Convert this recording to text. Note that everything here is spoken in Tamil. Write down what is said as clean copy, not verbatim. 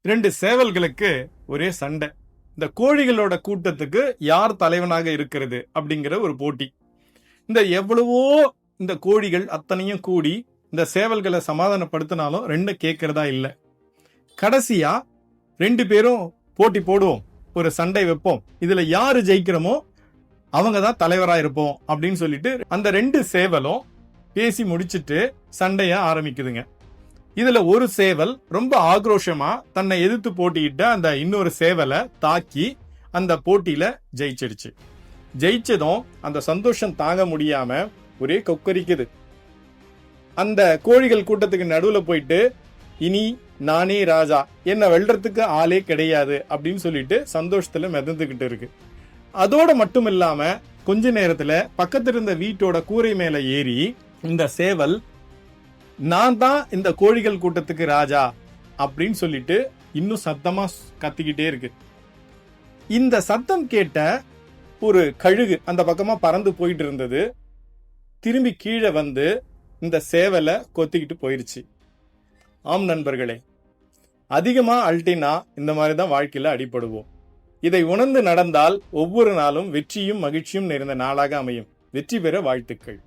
2 சேவல்களுக்கு ஒரே சண்டை. இந்த கோழிகளோட கூட்டத்துக்கு யார் தலைவனாக இருக்கிறது அப்படிங்கிற ஒரு போட்டி. எவ்வளவோ இந்த கோழிகள் அத்தனையும் கூடி இந்த சேவல்களை சமாதானப்படுத்தினாலும் 2 கேட்கறதா இல்ல. கடைசியா 2 பேரும் போட்டி போடுவோம், ஒரு சண்டை வைப்போம், இதுல யாரு ஜெயிக்கிறோமோ அவங்க தான் தலைவரா இருப்போம் அப்படின்னு சொல்லிட்டு அந்த 2 சேவலும் பேசி முடிச்சிட்டு சண்டைய ஆரம்பிக்குதுங்க. இதுல ஒரு சேவல் ரொம்ப ஆக்ரோஷமா தன்னை எதிர்த்து போட்டியிட்ட அந்த இன்னொரு சேவலை தாக்கி அந்த போட்டியில ஜெயிச்சிடுச்சு. ஜெயிச்சதும் அந்த சந்தோஷம் தாங்க முடியாம ஒரே கொக்கரிக்குது. அந்த கோழிகள் கூட்டத்துக்கு நடுவுல போயிட்டு, இனி நானே ராஜா, என்ன வெல்றதுக்கு ஆளே கிடையாது அப்படின்னு சொல்லிட்டு சந்தோஷத்துல மிதந்துகிட்டு இருக்கு. அதோட மட்டும் இல்லாம கொஞ்ச நேரத்துல பக்கத்துல இருந்த வீட்டோட கூரை மேல ஏறி இந்த சேவல், நான் தான் இந்த கோழிகள் கூட்டத்துக்கு ராஜா அப்படின்னு சொல்லிட்டு இன்னும் சத்தமா கத்திக்கிட்டே இருக்கு. இந்த சத்தம் கேட்ட ஒரு கழுகு அந்த பக்கமா பறந்து போயிட்டு இருந்தது. திரும்பி கீழே வந்து இந்த சேவலை கொத்திக்கிட்டு போயிருச்சு. ஆம் நண்பர்களே, அதிகமா அல்ட்டினா இந்த மாதிரிதான் வாழ்க்கையில அடிபடுவோம். இதை உணர்ந்து நடந்தால் ஒவ்வொரு நாளும் வெற்றியும் மகிழ்ச்சியும் நிறைந்த நாளாக அமையும். வெற்றி பெற வாழ்த்துக்கள்.